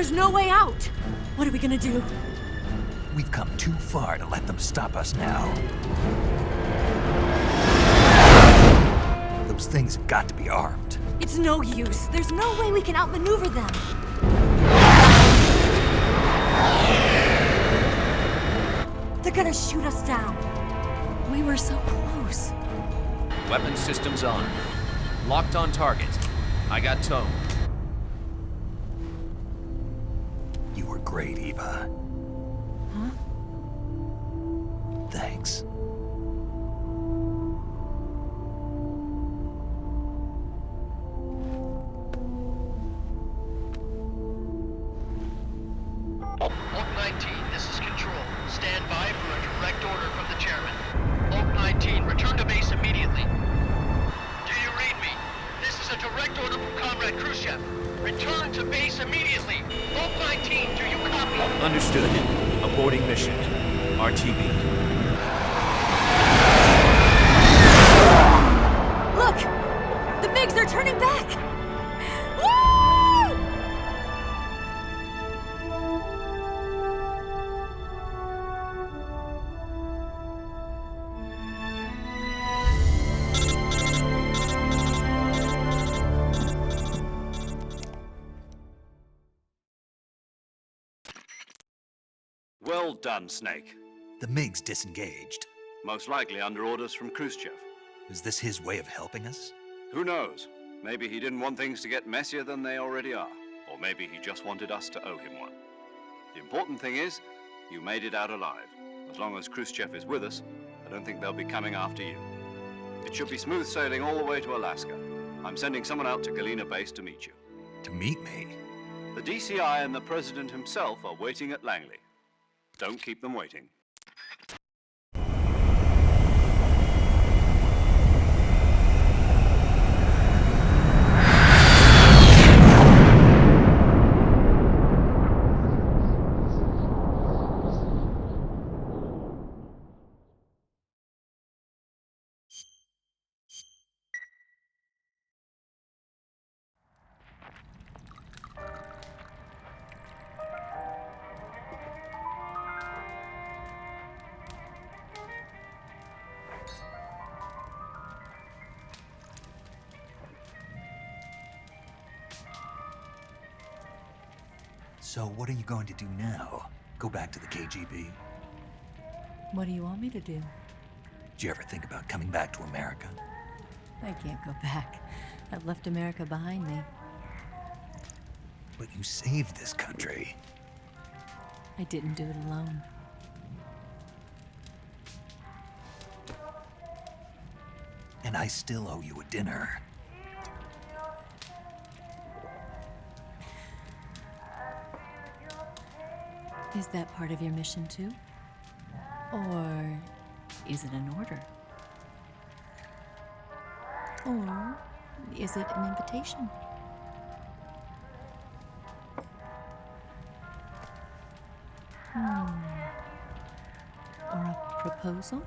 There's no way out! What are we gonna do? We've come too far to let them stop us now. Those things have got to be armed. It's no use. There's no way we can outmaneuver them. They're gonna shoot us down. We were so close. Weapons systems on. Locked on target. I got tone. You were great, Eva. Huh? Thanks. Oak 19, this is Control. Stand by for a direct order from the chairman. Oak 19, return to base immediately. Do you read me? This is a direct order from Comrade Khrushchev. Return to base immediately. Oak 19, do you copy? Understood. Aborting mission. RTB. Look! The MiGs are turning back! Woo! Well done, Snake. The MiG's disengaged. Most likely under orders from Khrushchev. Is this his way of helping us? Who knows? Maybe he didn't want things to get messier than they already are. Or maybe he just wanted us to owe him one. The important thing is, you made it out alive. As long as Khrushchev is with us, I don't think they'll be coming after you. It should be smooth sailing all the way to Alaska. I'm sending someone out to Galena Base to meet you. To meet me? The DCI and the President himself are waiting at Langley. Don't keep them waiting. So what are you going to do now? Go back to the KGB? What do you want me to do? Did you ever think about coming back to America? I can't go back. I've left America behind me. But you saved this country. I didn't do it alone. And I still owe you a dinner. Is that part of your mission too? Or is it an order? Or is it an invitation? Or a proposal?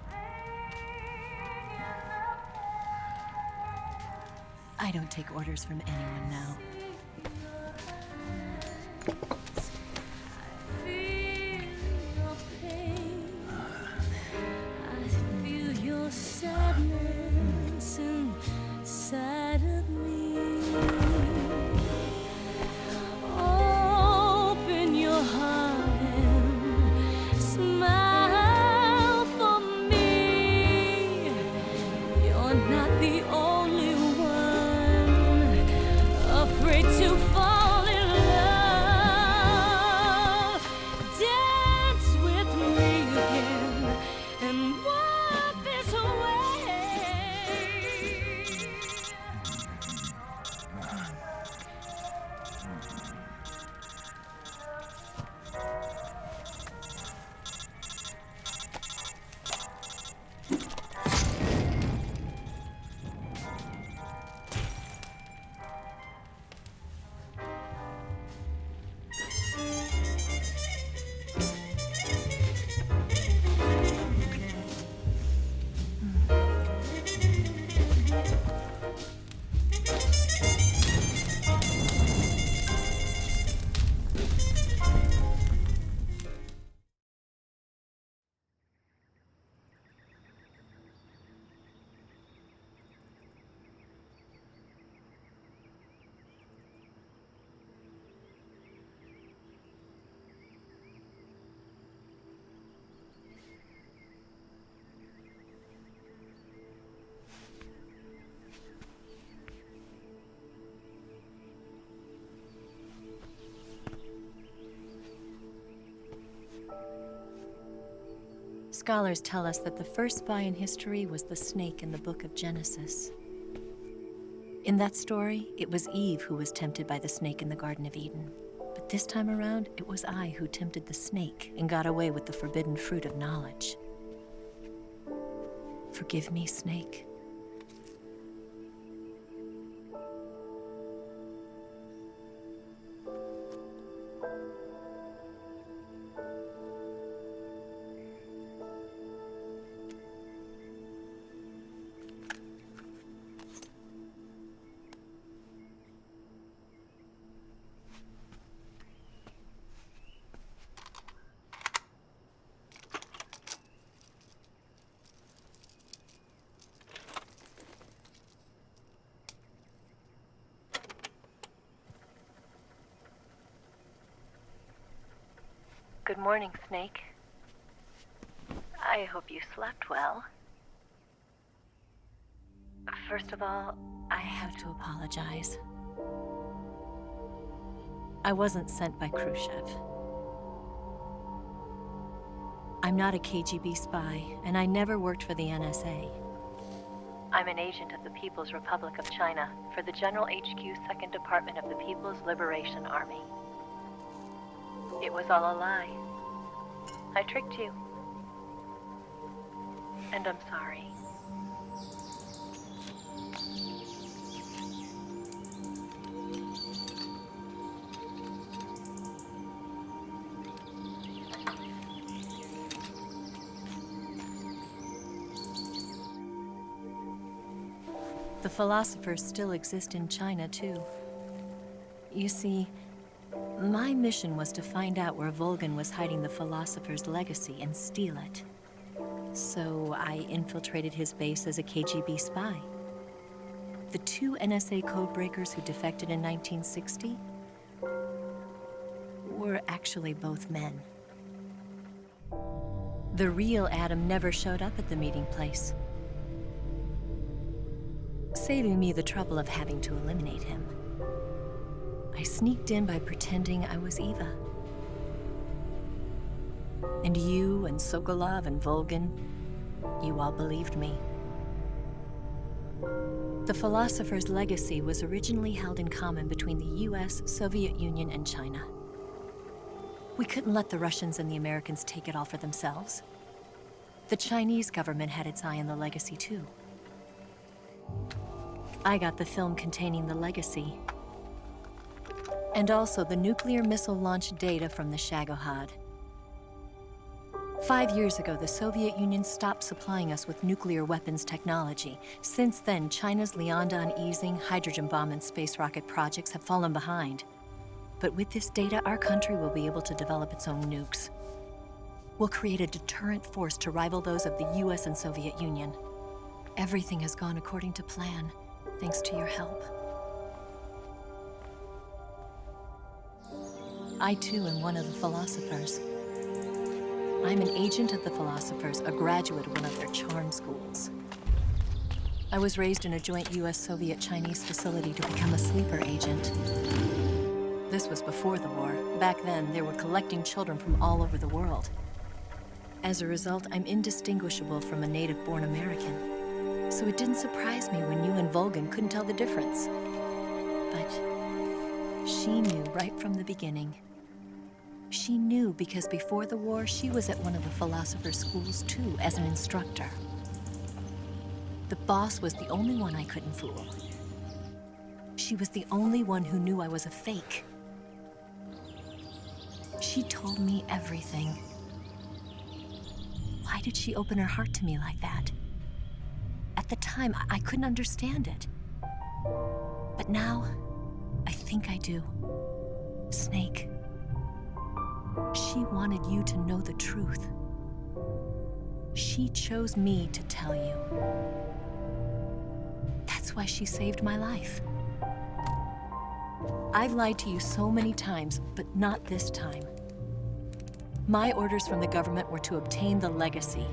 I don't take orders from anyone now. Afraid to fall in love. Scholars tell us that the first spy in history was the snake in the book of Genesis. In that story, it was Eve who was tempted by the snake in the Garden of Eden. But this time around, it was I who tempted the snake and got away with the forbidden fruit of knowledge. Forgive me, snake. Good morning, Snake. I hope you slept well. First of all, I have to apologize. I wasn't sent by Khrushchev. I'm not a KGB spy, and I never worked for the NSA. I'm an agent of the People's Republic of China for the General HQ 2nd Department of the People's Liberation Army. It was all a lie. I tricked you. And I'm sorry. The philosophers still exist in China, too. You see, my mission was to find out where Volgin was hiding the philosopher's legacy and steal it. So I infiltrated his base as a KGB spy. The two NSA codebreakers who defected in 1960 were actually both men. The real Adam never showed up at the meeting place, saving me the trouble of having to eliminate him. I sneaked in by pretending I was Eva. And you and Sokolov and Volgin, you all believed me. The philosopher's legacy was originally held in common between the US, Soviet Union, and China. We couldn't let the Russians and the Americans take it all for themselves. The Chinese government had its eye on the legacy too. I got the film containing the legacy, and also the nuclear missile launch data from the Shagohod. 5 years ago, the Soviet Union stopped supplying us with nuclear weapons technology. Since then, China's Liaodong-Yizheng hydrogen bomb and space rocket projects have fallen behind. But with this data, our country will be able to develop its own nukes. We'll create a deterrent force to rival those of the US and Soviet Union. Everything has gone according to plan, thanks to your help. I too am one of the philosophers. I'm an agent of the philosophers, a graduate of one of their charm schools. I was raised in a joint US-Soviet-Chinese facility to become a sleeper agent. This was before the war. Back then, they were collecting children from all over the world. As a result, I'm indistinguishable from a native-born American. So it didn't surprise me when you and Volgin couldn't tell the difference. But she knew right from the beginning. She knew because before the war, she was at one of the philosopher's schools too, as an instructor. The boss was the only one I couldn't fool. She was the only one who knew I was a fake. She told me everything. Why did she open her heart to me like that? At the time, I couldn't understand it. But now, I think I do. Snake. She wanted you to know the truth. She chose me to tell you. That's why she saved my life. I've lied to you so many times, but not this time. My orders from the government were to obtain the legacy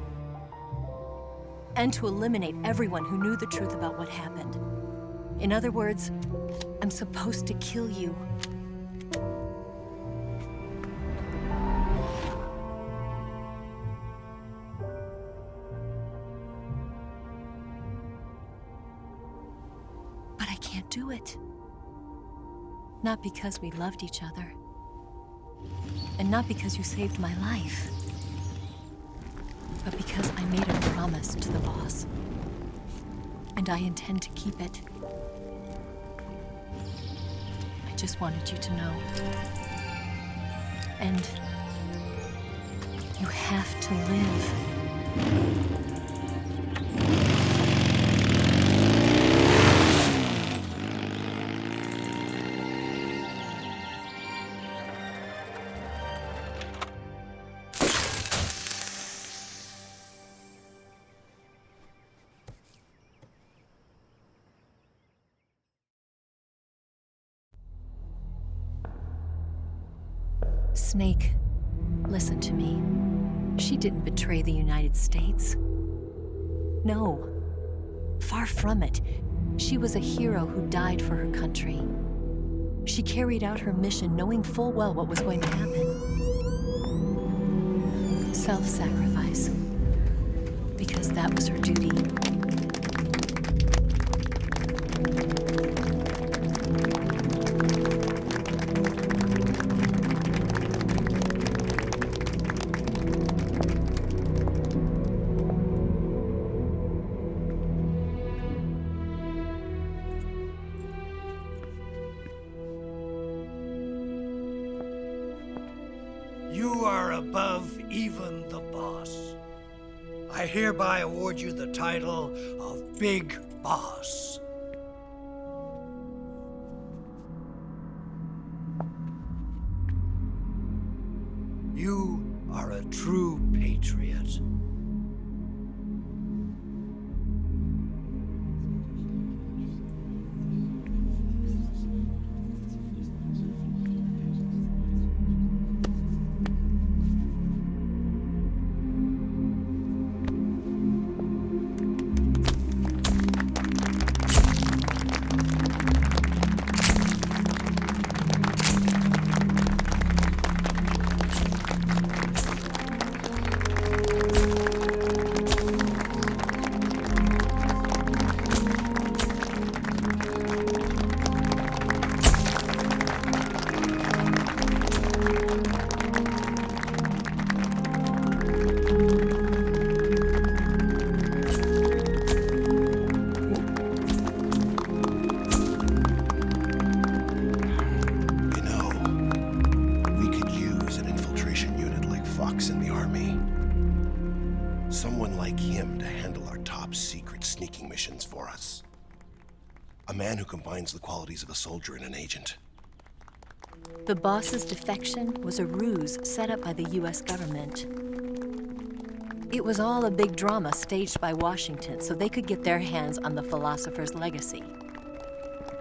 and to eliminate everyone who knew the truth about what happened. In other words, I'm supposed to kill you. can't do it. Not because we loved each other. And not because you saved my life. But because I made a promise to the boss. And I intend to keep it. I just wanted you to know. And you have to live. Snake, listen to me. She didn't betray the United States. No, far from it. She was a hero who died for her country. She carried out her mission knowing full well what was going to happen. Self-sacrifice. Because that was her duty. You are above even the boss. I hereby award you the title of Big Boss. You are a true patriot. Someone like him to handle our top secret sneaking missions for us. A man who combines the qualities of a soldier and an agent. The boss's defection was a ruse set up by the US government. It was all a big drama staged by Washington so they could get their hands on the philosopher's legacy.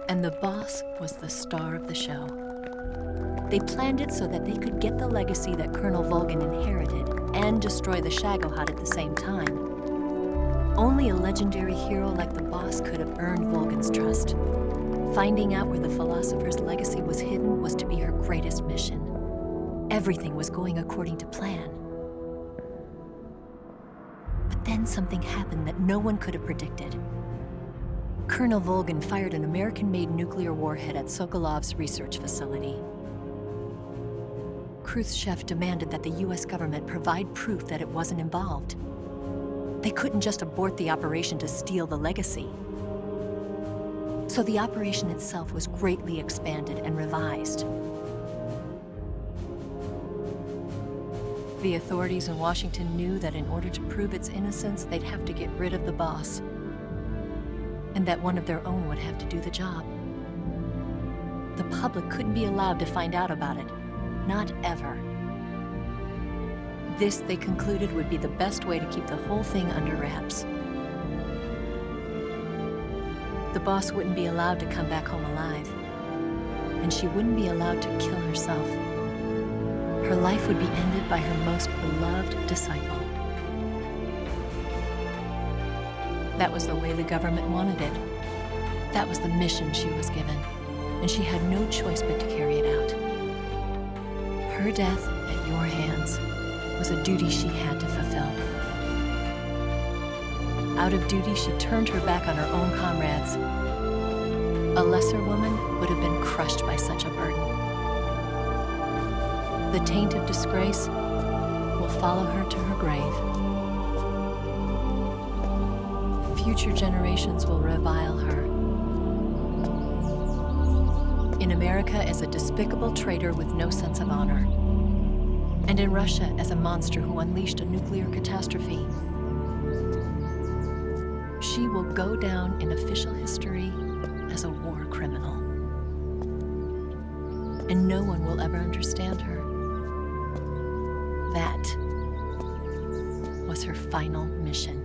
And the boss was the star of the show. They planned it so that they could get the legacy that Colonel Volgin inherited and destroy the Shagohod at the same time. Only a legendary hero like the boss could have earned Volgin's trust. Finding out where the philosopher's legacy was hidden was to be her greatest mission. Everything was going according to plan. But then something happened that no one could have predicted. Colonel Volgin fired an American-made nuclear warhead at Sokolov's research facility. Khrushchev demanded that the US government provide proof that it wasn't involved. They couldn't just abort the operation to steal the legacy. So the operation itself was greatly expanded and revised. The authorities in Washington knew that in order to prove its innocence, they'd have to get rid of the boss, and that one of their own would have to do the job. The public couldn't be allowed to find out about it. Not ever. This, they concluded, would be the best way to keep the whole thing under wraps. The boss wouldn't be allowed to come back home alive, and she wouldn't be allowed to kill herself. Her life would be ended by her most beloved disciple. That was the way the government wanted it. That was the mission she was given, and she had no choice but to carry it out. Her death at your hands was a duty she had to fulfill. Out of duty, she turned her back on her own comrades. A A lesser woman would have been crushed by such a burden. The taint of disgrace will follow her to her grave. Future generations will revile her. In America as a despicable traitor with no sense of honor. And in Russia as a monster who unleashed a nuclear catastrophe. She will go down in official history as a war criminal. And no one will ever understand her. That was her final mission.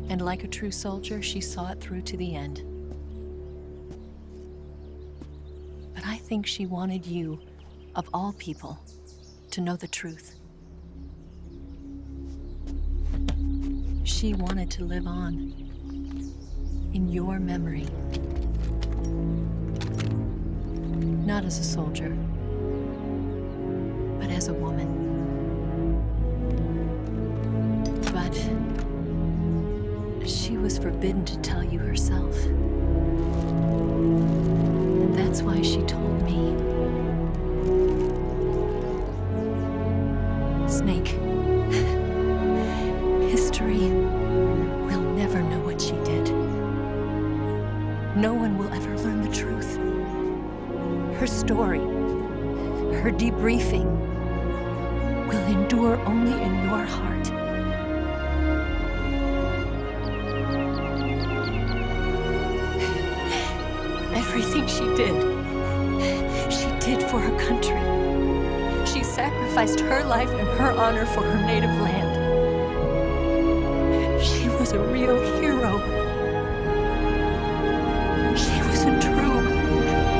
And like a true soldier, she saw it through to the end. But I think she wanted you, of all people, to know the truth. She wanted to live on in your memory. Not as a soldier, but as a woman. But she was forbidden to tell you herself. And that's why she told me. Snake, history will never know what she did. No one will ever learn the truth. Her story, her debriefing, will endure only in your heart. Everything she did for her country. She sacrificed her life and her honor for her native land. She was a real hero. She was a true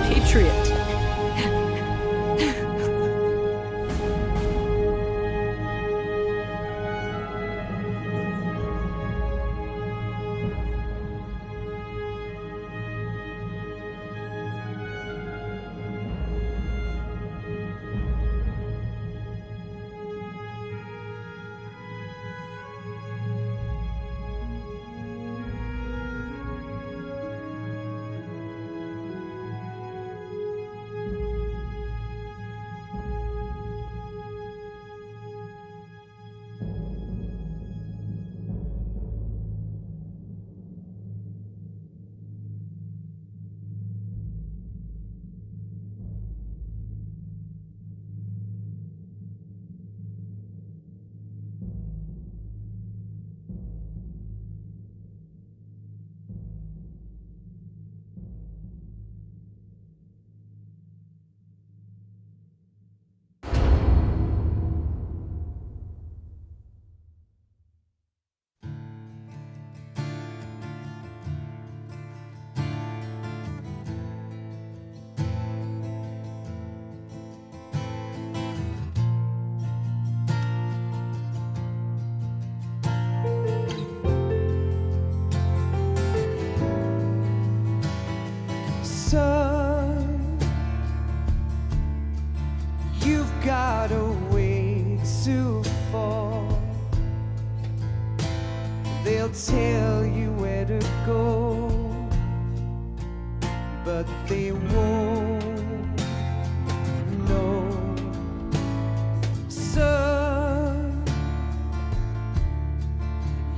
patriot. Son, you've got a way to fall. They'll tell you where to go, but they won't know. Son,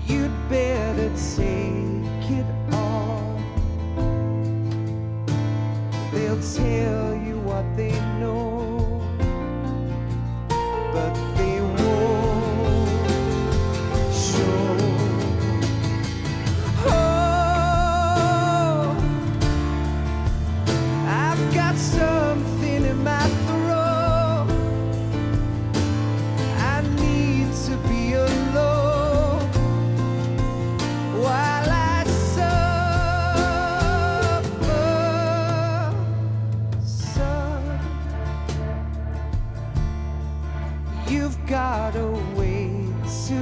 you'd better take it all. They'll tell you what they know, but they won't show. Oh, I've got something in my throat. I need to be alone while I suffer. Son, you've got a way to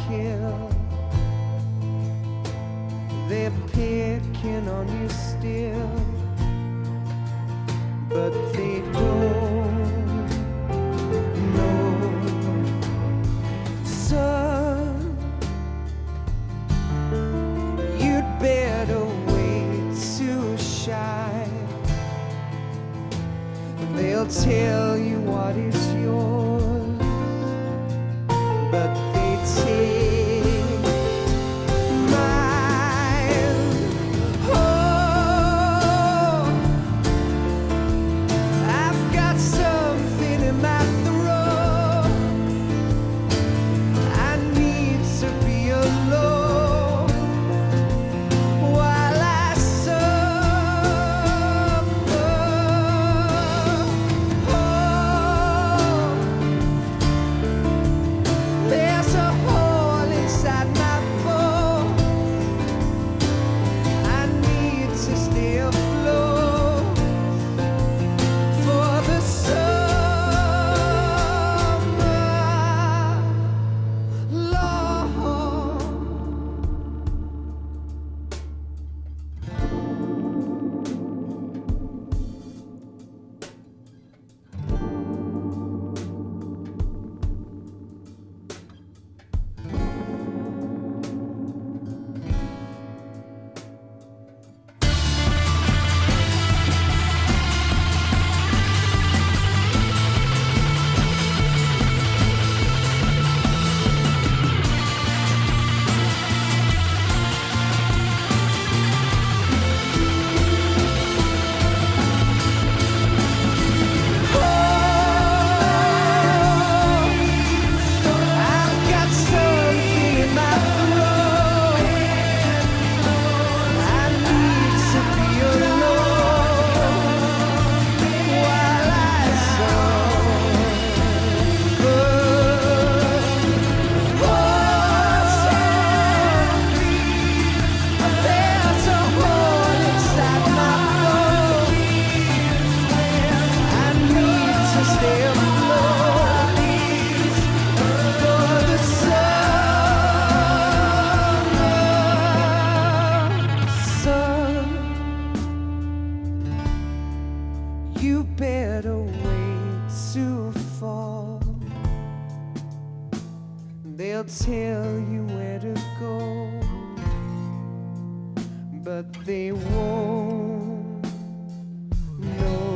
kill. They're picking on you still, but they don't know. Son, you'd better wait. shy. They'll tell you what is yours, but they take mine. Oh, I've got something in my throat. I need to be alone while I suffer. Oh, there's a hole inside my bones. I need to stay afloat for the summer, Lord. I've got something in my throat. I need to be alone while I suffer. There's a hole inside my bones. I need to stay afloat for the summer. Son, you better wait to fall. They'll tell you where to go, but they won't know.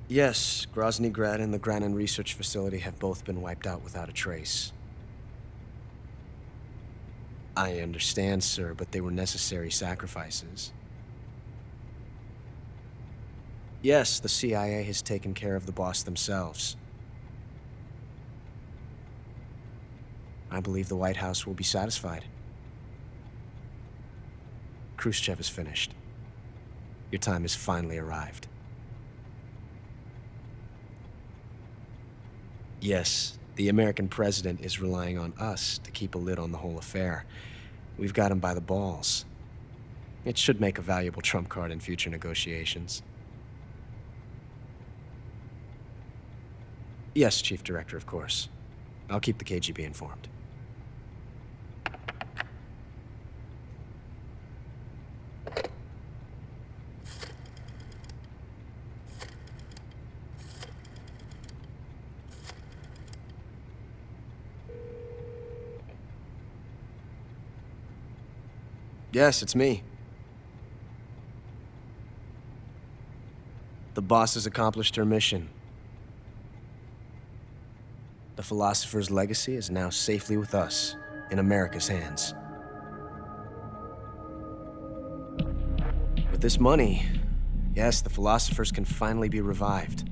Yes, Grozny Grad and the Granin Research Facility have both been wiped out without a trace. I understand, sir, but they were necessary sacrifices. Yes, the CIA has taken care of the boss themselves. I believe the White House will be satisfied. Khrushchev is finished. Your time has finally arrived. Yes, the American president is relying on us to keep a lid on the whole affair. We've got him by the balls. It should make a valuable trump card in future negotiations. Yes, Chief Director, of course. I'll keep the KGB informed. Yes, it's me. The boss has accomplished her mission. The philosopher's legacy is now safely with us, in America's hands. With this money, yes, the philosophers can finally be revived.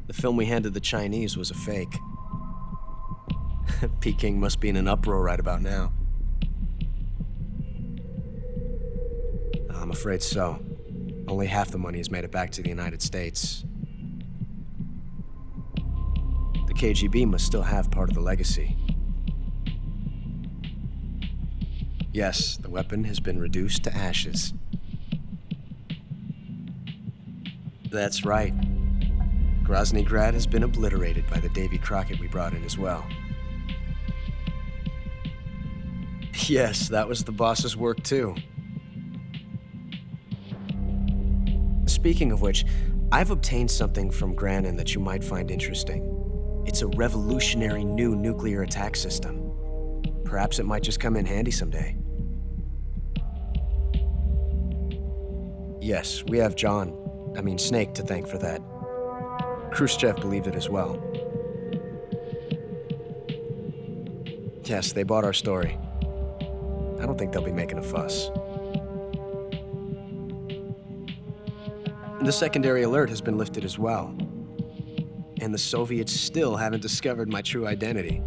The film we handed the Chinese was a fake. Peking must be in an uproar right about now. I'm afraid so. Only half the money has made it back to the United States. The KGB must still have part of the legacy. Yes, the weapon has been reduced to ashes. That's right. Grozny Grad has been obliterated by the Davy Crockett we brought in as well. Yes, that was the boss's work too. Speaking of which, I've obtained something from Granin that you might find interesting. It's a revolutionary new nuclear attack system. Perhaps it might just come in handy someday. Yes, we have Snake to thank for that. Khrushchev believed it as well. Yes, they bought our story. I don't think they'll be making a fuss. The secondary alert has been lifted as well. And the Soviets still haven't discovered my true identity.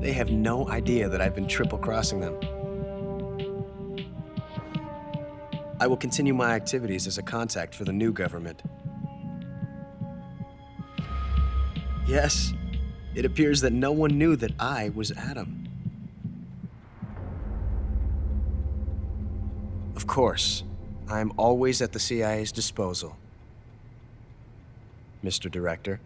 They have no idea that I've been triple-crossing them. I will continue my activities as a contact for the new government. Yes, it appears that no one knew that I was Adam. Of course, I am always at the CIA's disposal, Mr. Director.